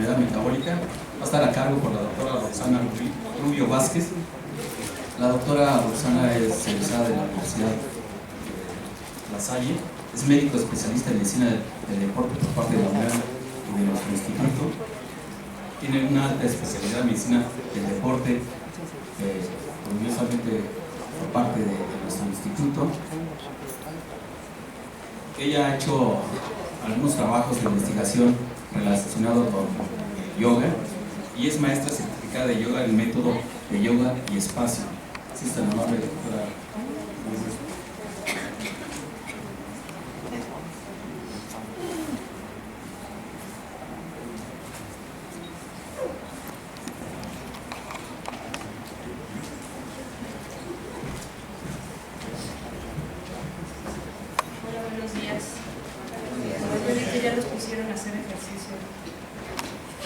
especialidad metabólica. Va a estar a cargo por la doctora Roxana Rubio Vázquez. La doctora Roxana es egresada de la Universidad La Salle, es médico especialista en medicina del deporte por parte de la UNAM y de nuestro instituto. Tiene una alta especialidad en medicina del deporte, orgullosamente por parte de nuestro instituto. Ella ha hecho algunos trabajos de investigación relacionados con yoga y es maestra certificada de yoga en método de yoga y espacio. Así es tan amable, doctora.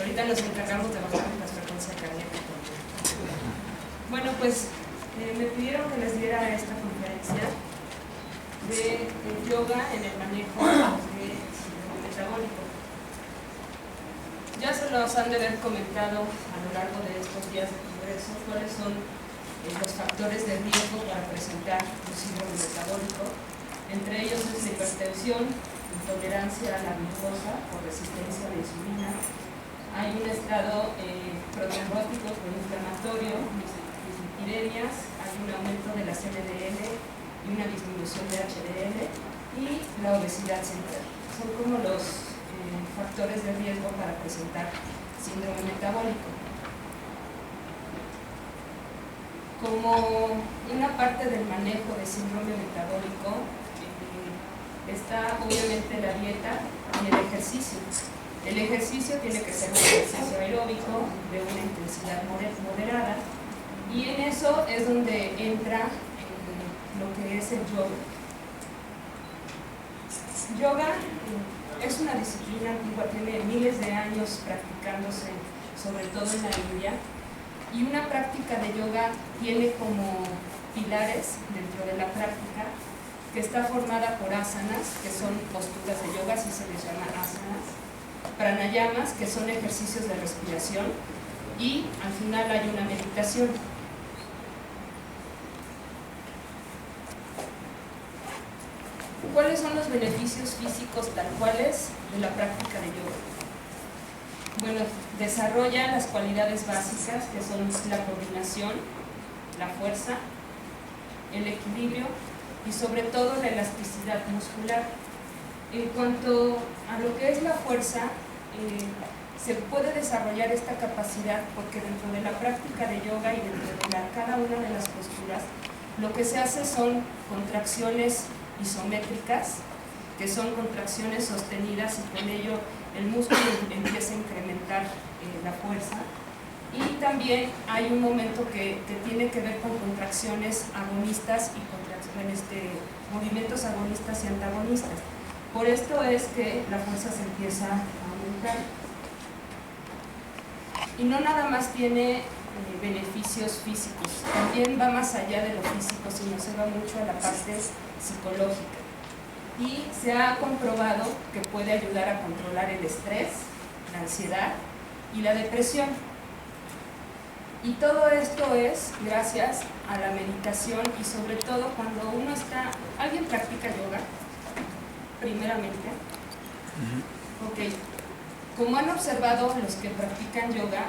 Ahorita nos encargamos de bajar la frecuencia cardíaca. Bueno, pues me pidieron que les diera esta conferencia de yoga en el manejo de síndrome metabólico. Ya se los han de haber comentado a lo largo de estos días de congreso cuáles son los factores de riesgo para presentar un síndrome metabólico. Entre ellos es la hipertensión, intolerancia a la glucosa o resistencia a la insulina. Hay un estado protrombótico o inflamatorio, dislipidemias, hay un aumento de las LDL y una disminución de HDL y la obesidad central. Son como los factores de riesgo para presentar síndrome metabólico. Como una parte del manejo de síndrome metabólico está obviamente la dieta y el ejercicio. El ejercicio tiene que ser un ejercicio aeróbico de una intensidad moderada y en eso es donde entra lo que es el yoga. Yoga es una disciplina antigua, tiene miles de años practicándose, sobre todo en la India, y una práctica de yoga tiene como pilares dentro de la práctica que está formada por asanas, que son posturas de yoga, así se les llama asanas, pranayamas, que son ejercicios de respiración, y al final hay una meditación. ¿Cuáles son los beneficios físicos tal cuales de la práctica de yoga? Bueno, desarrolla las cualidades básicas que son la coordinación, la fuerza, el equilibrio y sobre todo la elasticidad muscular. En cuanto a lo que es la fuerza, se puede desarrollar esta capacidad porque dentro de la práctica de yoga y dentro de cada una de las posturas, lo que se hace son contracciones isométricas, que son contracciones sostenidas y con ello el músculo empieza a incrementar la fuerza. Y también hay un momento que tiene que ver con contracciones agonistas y movimientos agonistas y antagonistas. Por esto es que la fuerza se empieza a aumentar. Y no nada más tiene beneficios físicos, también va más allá de lo físico, sino se va mucho a la parte psicológica. Y se ha comprobado que puede ayudar a controlar el estrés, la ansiedad y la depresión. Y todo esto es gracias a la meditación y sobre todo cuando alguien practica yoga, primeramente. Ok, como han observado los que practican yoga,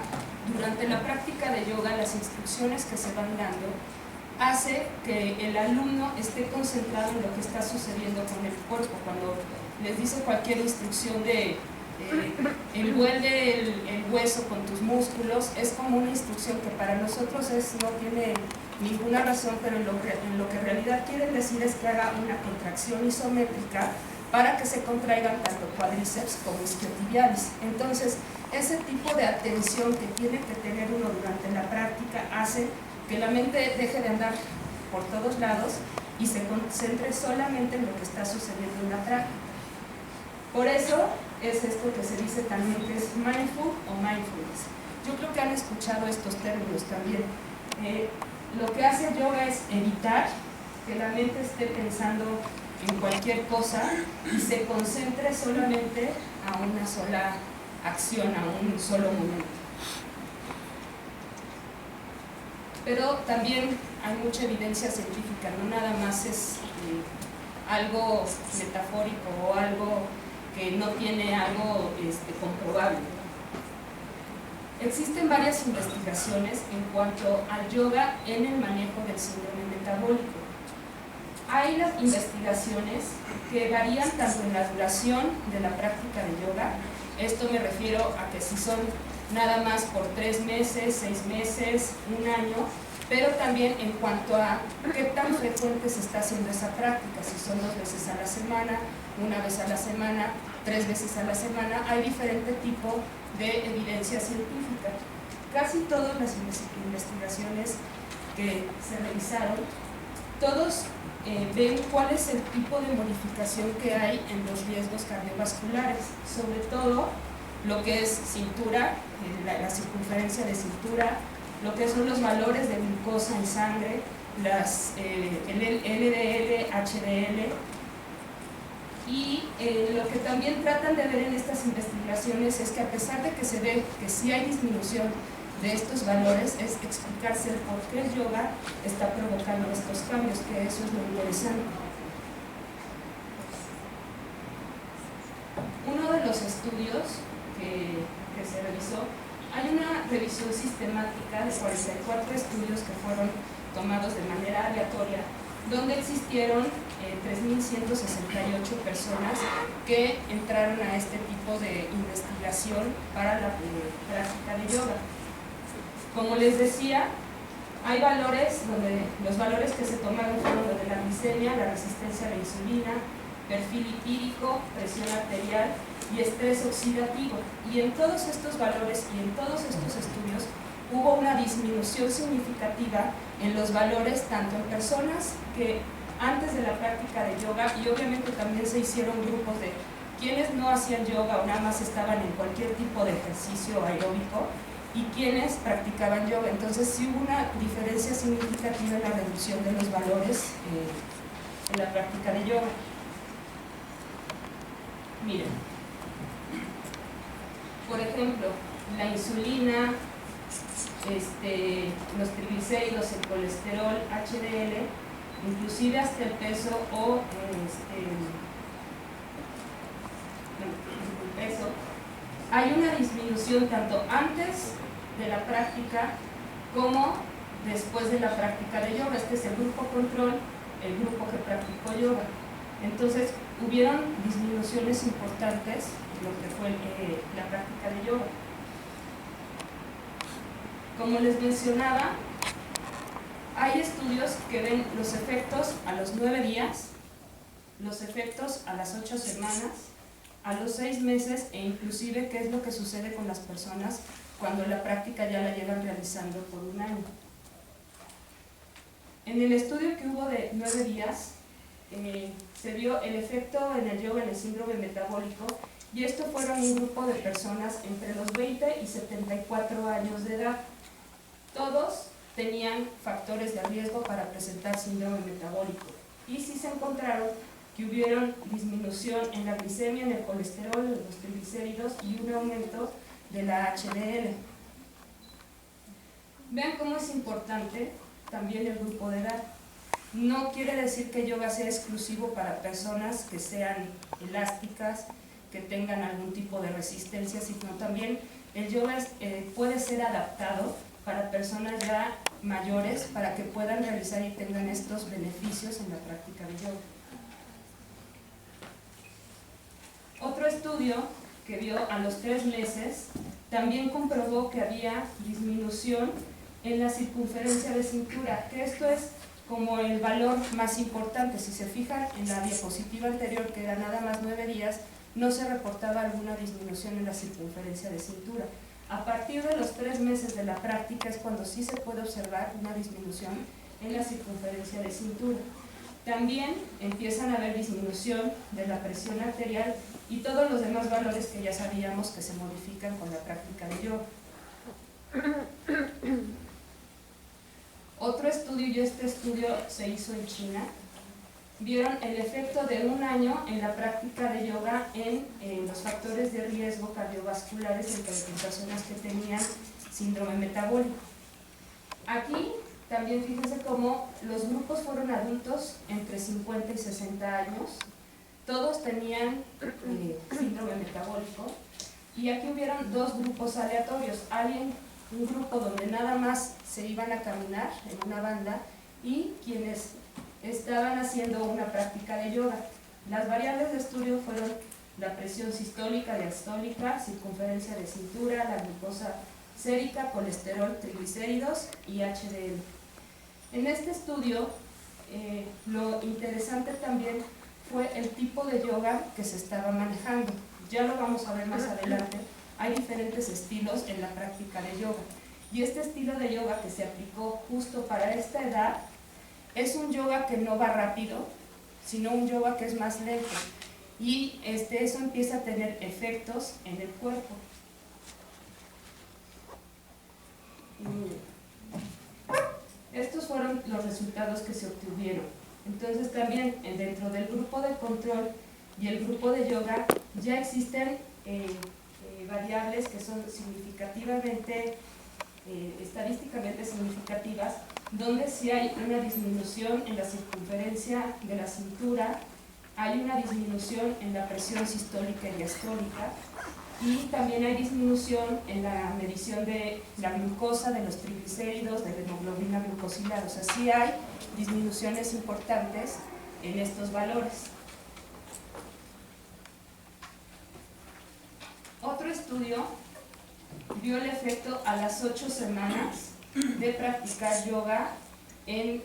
durante la práctica de yoga las instrucciones que se van dando hace que el alumno esté concentrado en lo que está sucediendo con el cuerpo. Cuando les dice cualquier instrucción de envuelve el hueso con tus músculos, es como una instrucción que para nosotros no tiene ninguna razón, pero en lo que en realidad quieren decir es que haga una contracción isométrica para que se contraigan tanto cuádriceps como isquiotibiales. Entonces, ese tipo de atención que tiene que tener uno durante la práctica hace que la mente deje de andar por todos lados y se concentre solamente en lo que está sucediendo en la práctica. Por eso es esto que se dice también que es mindful o mindfulness. Yo creo que han escuchado estos términos también. Lo que hace el yoga es evitar que la mente esté pensando en cualquier cosa y se concentre solamente a una sola acción a un solo momento. Pero también hay mucha evidencia científica, no nada más es algo metafórico o algo que no tiene algo comprobable. Existen varias investigaciones en cuanto al yoga en el manejo del síndrome metabólico. Hay las investigaciones que varían tanto en la duración de la práctica de yoga, esto me refiero a que si son nada más por 3 meses, 6 meses, un año, pero también en cuanto a qué tan frecuente se está haciendo esa práctica, si son 2 veces a la semana, 1 vez a la semana, 3 veces a la semana, hay diferente tipo de evidencia científica. Casi todas las investigaciones que se realizaron, todos ven cuál es el tipo de modificación que hay en los riesgos cardiovasculares, sobre todo lo que es cintura, la circunferencia de cintura, lo que son los valores de glucosa en sangre, el LDL, HDL, y lo que también tratan de ver en estas investigaciones es que a pesar de que se ve que sí hay disminución de estos valores, es explicarse el por qué el yoga está provocando estos cambios, que eso es lo interesante. Uno de los estudios que se revisó, hay una revisión sistemática de 44 estudios que fueron tomados de manera aleatoria, donde existieron 3.168 personas que entraron a este tipo de investigación para la práctica de yoga. Como les decía, hay valores donde los valores que se tomaron fueron los de la glicemia, la resistencia a la insulina, perfil lipídico, presión arterial y estrés oxidativo. Y en todos estos valores y en todos estos estudios hubo una disminución significativa en los valores tanto en personas que antes de la práctica de yoga, y obviamente también se hicieron grupos de quienes no hacían yoga o nada más estaban en cualquier tipo de ejercicio aeróbico, y quienes practicaban yoga. Entonces sí hubo una diferencia significativa en la reducción de los valores en la práctica de yoga. Miren, por ejemplo, la insulina, los triglicéridos, el colesterol, HDL, inclusive hasta el peso o el peso, hay una disminución tanto antes de la práctica como después de la práctica de yoga. Este es el grupo control, el grupo que practicó yoga. Entonces hubieron disminuciones importantes en lo que fue la práctica de yoga. Como les mencionaba, hay estudios que ven los efectos a los 9 días, los efectos a las 8 semanas, a los 6 meses e inclusive qué es lo que sucede con las personas cuando la práctica ya la llevan realizando por un año. En el estudio que hubo de 9 días, se vio el efecto en el yoga en el síndrome metabólico, y esto fueron un grupo de personas entre los 20 y 74 años de edad. Todos tenían factores de riesgo para presentar síndrome metabólico, y sí se encontraron que hubieron disminución en la glicemia, en el colesterol, en los triglicéridos y un aumento de la HDL. Vean cómo es importante también el grupo de edad. No quiere decir que yoga sea exclusivo para personas que sean elásticas, que tengan algún tipo de resistencia, sino también el yoga puede ser adaptado para personas ya mayores para que puedan realizar y tengan estos beneficios en la práctica de yoga. Otro estudio que vio a los 3 meses también comprobó que había disminución en la circunferencia de cintura, que esto es como el valor más importante. Si se fijan en la diapositiva anterior, que era nada más 9 días, no se reportaba alguna disminución en la circunferencia de cintura. A partir de los 3 meses de la práctica es cuando sí se puede observar una disminución en la circunferencia de cintura. También empiezan a haber disminución de la presión arterial y todos los demás valores que ya sabíamos que se modifican con la práctica de yoga. Otro estudio, y este estudio se hizo en China, vieron el efecto de un año en la práctica de yoga en los factores de riesgo cardiovasculares entre las personas que tenían síndrome metabólico. Aquí también fíjense cómo los grupos fueron adultos entre 50 y 60 años, todos tenían síndrome metabólico, y aquí hubieron dos grupos aleatorios, un grupo donde nada más se iban a caminar en una banda y quienes estaban haciendo una práctica de yoga. Las variables de estudio fueron la presión sistólica, diastólica, circunferencia de cintura, la glucosa sérica, colesterol, triglicéridos y HDL. En este estudio, lo interesante también fue el tipo de yoga que se estaba manejando. Ya lo vamos a ver más adelante. Hay diferentes estilos en la práctica de yoga. Y este estilo de yoga que se aplicó justo para esta edad es un yoga que no va rápido, sino un yoga que es más lento. Y eso empieza a tener efectos en el cuerpo. Estos fueron los resultados que se obtuvieron. Entonces también dentro del grupo de control y el grupo de yoga ya existen variables que son significativamente, estadísticamente significativas, donde sí hay una disminución en la circunferencia de la cintura, hay una disminución en la presión sistólica y diastólica, y también hay disminución en la medición de la glucosa, de los triglicéridos, de la hemoglobina glucosilada. O sea, sí hay disminuciones importantes en estos valores. Otro estudio vio el efecto a las 8 semanas de practicar yoga en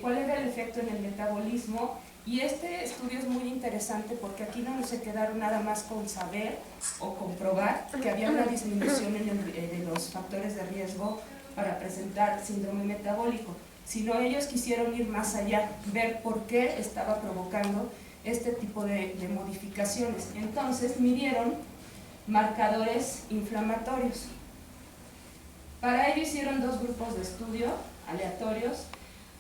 cuál era el efecto en el metabolismo. Y este estudio es muy interesante porque aquí no se quedaron nada más con saber o comprobar que había una disminución de los factores de riesgo para presentar síndrome metabólico, sino ellos quisieron ir más allá, ver por qué estaba provocando este tipo de modificaciones. Entonces midieron marcadores inflamatorios. Para ello hicieron dos grupos de estudio aleatorios.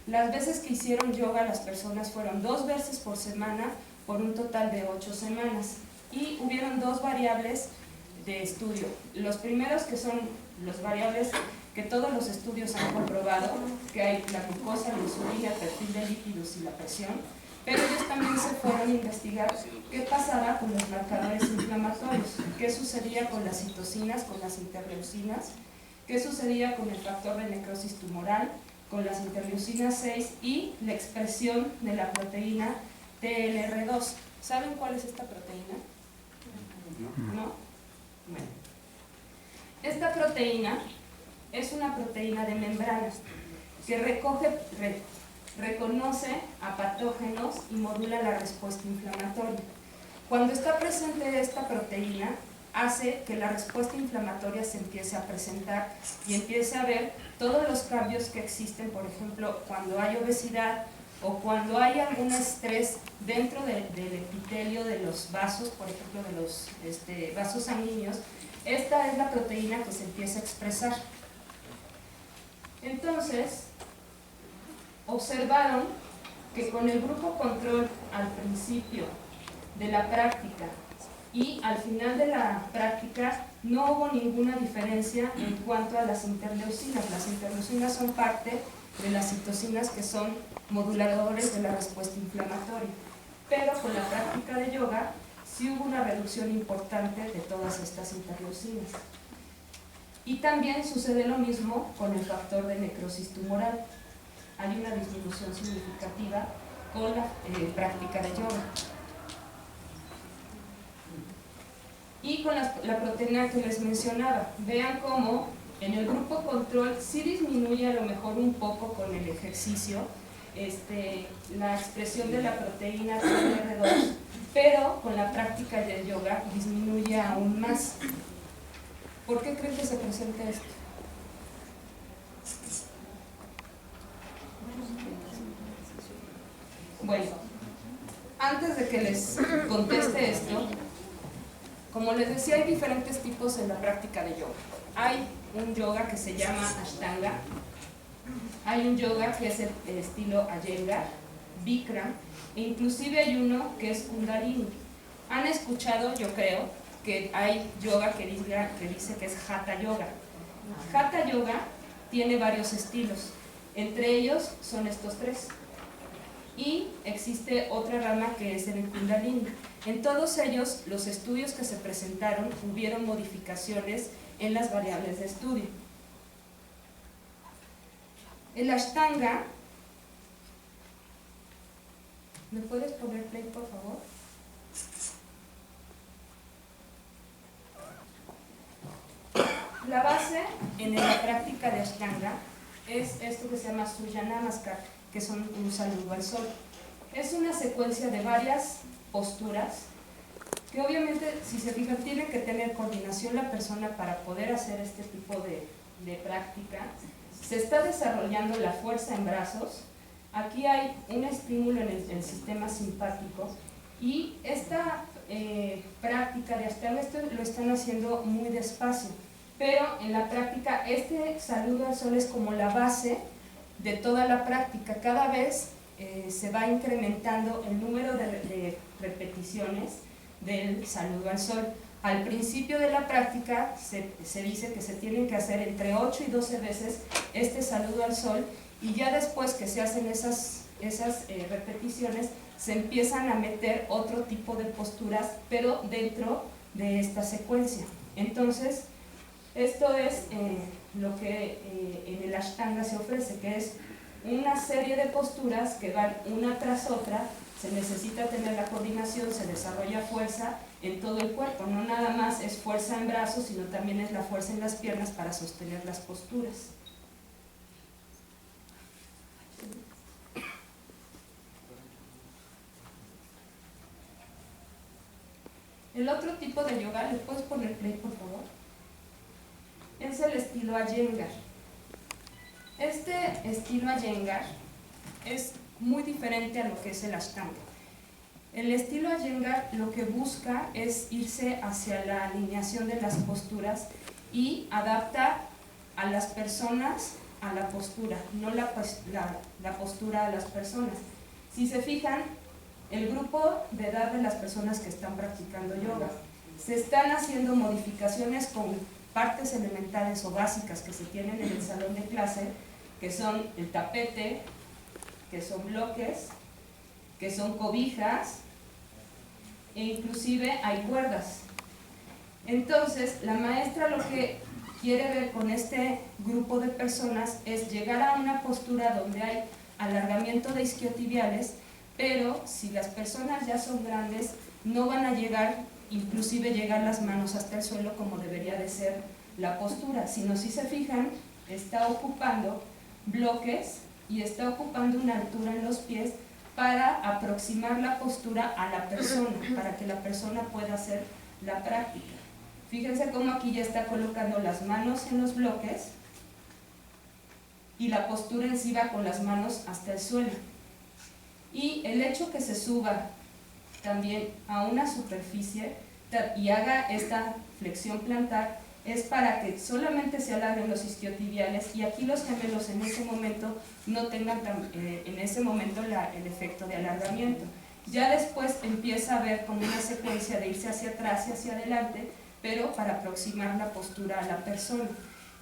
Las veces que hicieron yoga las personas fueron 2 veces por semana por un total de 8 semanas. Y hubieron dos variables de estudio. Los primeros, que son las variables que todos los estudios han comprobado, que hay la glucosa, la insulina, el perfil de lípidos y la presión, pero ellos también se fueron a investigar qué pasaba con los marcadores inflamatorios, qué sucedía con las citocinas, con las interleucinas, qué sucedía con el factor de necrosis tumoral, con las interleucinas 6 y la expresión de la proteína TLR2. ¿Saben cuál es esta proteína? ¿No? Bueno. Esta proteína es una proteína de membranas que reconoce a patógenos y modula la respuesta inflamatoria. Cuando está presente esta proteína, hace que la respuesta inflamatoria se empiece a presentar y empiece a ver todos los cambios que existen, por ejemplo, cuando hay obesidad o cuando hay algún estrés dentro del epitelio de los vasos, por ejemplo, de los vasos sanguíneos. Esta es la proteína que se empieza a expresar. Entonces, observaron que con el grupo control al principio de la práctica y al final de la práctica no hubo ninguna diferencia en cuanto a las interleucinas. Las interleucinas son parte de las citocinas que son moduladores de la respuesta inflamatoria. Pero con la práctica de yoga sí hubo una reducción importante de todas estas interleucinas. Y también sucede lo mismo con el factor de necrosis tumoral. Hay una disminución significativa con la práctica de yoga. Y con la proteína que les mencionaba, vean cómo en el grupo control sí disminuye a lo mejor un poco con el ejercicio la expresión de la proteína TLR2, pero con la práctica de yoga disminuye aún más. ¿Por qué creen que se presenta esto? Bueno, antes de que les conteste esto, como les decía, hay diferentes tipos en la práctica de yoga. Hay un yoga que se llama Ashtanga, hay un yoga que es el estilo Iyengar, Bikram, e inclusive hay uno que es Kundalini. Han escuchado, yo creo, que hay yoga que dice que es Hatha Yoga. Hatha Yoga tiene varios estilos, entre ellos son estos tres. Y existe otra rama que es el Kundalini. En todos ellos, los estudios que se presentaron, hubieron modificaciones en las variables de estudio. El Ashtanga, ¿me puedes poner play, por favor? La base en la práctica de Ashtanga es esto que se llama Surya Namaskar, que son un saludo al sol. Es una secuencia de varias posturas que obviamente, si se fijan, tiene que tener coordinación la persona para poder hacer este tipo de práctica. Se está desarrollando la fuerza en brazos. Aquí hay un estímulo en el sistema simpático y esta práctica de Ashtanga lo están haciendo muy despacio, pero en la práctica este saludo al sol es como la base de toda la práctica. Cada vez se va incrementando el número de repeticiones del saludo al sol. Al principio de la práctica se dice que se tienen que hacer entre 8 y 12 veces este saludo al sol, y ya después que se hacen esas repeticiones se empiezan a meter otro tipo de posturas, pero dentro de esta secuencia. Entonces, esto es lo que en el Ashtanga se ofrece, que es una serie de posturas que van una tras otra. Se necesita tener la coordinación, se desarrolla fuerza en todo el cuerpo, no nada más es fuerza en brazos, sino también es la fuerza en las piernas para sostener las posturas. El otro tipo de yoga, ¿le puedes poner play, por favor? Es el estilo Iyengar. Este estilo Iyengar es muy diferente a lo que es el Ashtanga. El estilo Iyengar lo que busca es irse hacia la alineación de las posturas y adapta a las personas a la postura, no la postura a las personas. Si se fijan, el grupo de edad de las personas que están practicando yoga, se están haciendo modificaciones con partes elementales o básicas que se tienen en el salón de clase, que son el tapete, que son bloques, que son cobijas, e inclusive hay cuerdas. Entonces, la maestra lo que quiere ver con este grupo de personas es llegar a una postura donde hay alargamiento de isquiotibiales, pero si las personas ya son grandes, no van a llegar, inclusive llegar las manos hasta el suelo como debería de ser la postura, sino si se fijan, está ocupando bloques y está ocupando una altura en los pies para aproximar la postura a la persona, para que la persona pueda hacer la práctica. Fíjense cómo aquí ya está colocando las manos en los bloques y la postura en sí va con las manos hasta el suelo. Y el hecho que se suba también a una superficie y haga esta flexión plantar es para que solamente se alarguen los isquiotibiales y aquí los gemelos en ese momento no tengan el efecto de alargamiento. Ya después empieza a ver como una secuencia de irse hacia atrás y hacia adelante, pero para aproximar la postura a la persona.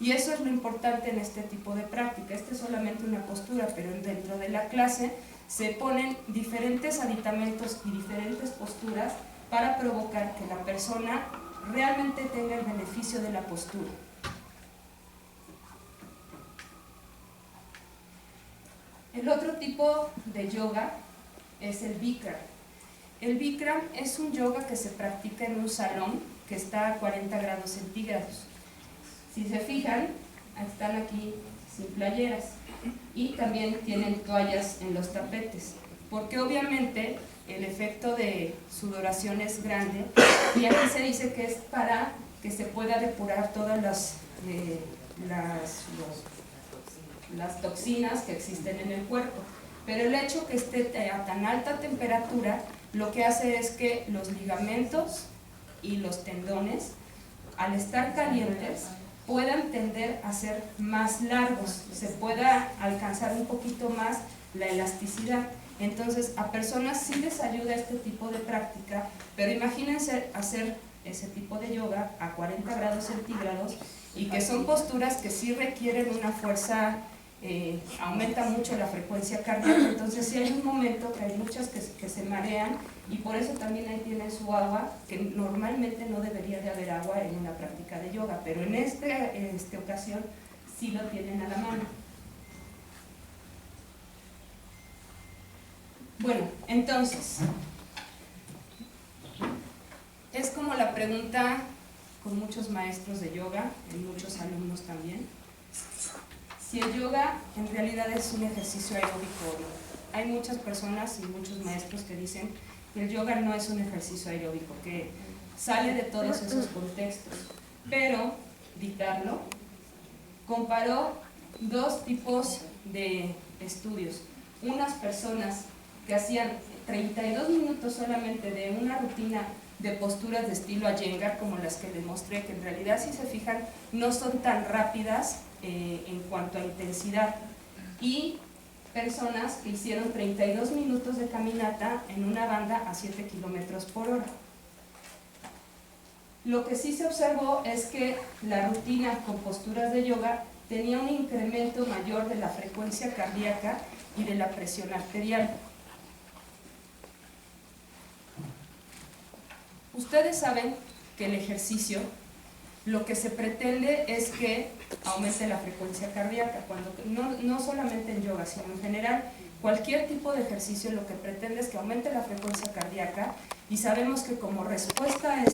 Y eso es lo importante en este tipo de práctica. Esta es solamente una postura, pero dentro de la clase se ponen diferentes aditamentos y diferentes posturas para provocar que la persona realmente tenga el beneficio de la postura. El otro tipo de yoga es el Bikram. El Bikram es un yoga que se practica en un salón que está a 40 grados centígrados. Si se fijan, están aquí sin playeras y también tienen toallas en los tapetes, porque obviamente el efecto de sudoración es grande y aquí se dice que es para que se pueda depurar todas las toxinas que existen en el cuerpo. Pero el hecho que esté a tan alta temperatura lo que hace es que los ligamentos y los tendones, al estar calientes, puedan tender a ser más largos, se pueda alcanzar un poquito más la elasticidad. Entonces, a personas sí les ayuda este tipo de práctica, pero imagínense hacer ese tipo de yoga a 40 grados centígrados y que son posturas que sí requieren una fuerza, aumenta mucho la frecuencia cardíaca. Entonces sí hay un momento que hay muchas que se marean, y por eso también ahí tienen su agua, que normalmente no debería de haber agua en una práctica de yoga, pero en esta ocasión sí lo tienen a la mano. Bueno, entonces, es como la pregunta con muchos maestros de yoga y muchos alumnos también, si el yoga en realidad es un ejercicio aeróbico o no. Hay muchas personas y muchos maestros que dicen que el yoga no es un ejercicio aeróbico, que sale de todos esos contextos, pero Di-Carlo comparó dos tipos de estudios. Unas personas que hacían 32 minutos solamente de una rutina de posturas de estilo Iyengar, como las que les mostré, que en realidad, si se fijan, no son tan rápidas en cuanto a intensidad, y personas que hicieron 32 minutos de caminata en una banda a 7 kilómetros por hora. Lo que sí se observó es que la rutina con posturas de yoga tenía un incremento mayor de la frecuencia cardíaca y de la presión arterial. Ustedes saben que el ejercicio, lo que se pretende es que aumente la frecuencia cardíaca, no solamente en yoga, sino en general. Cualquier tipo de ejercicio lo que pretende es que aumente la frecuencia cardíaca, y sabemos que como respuesta a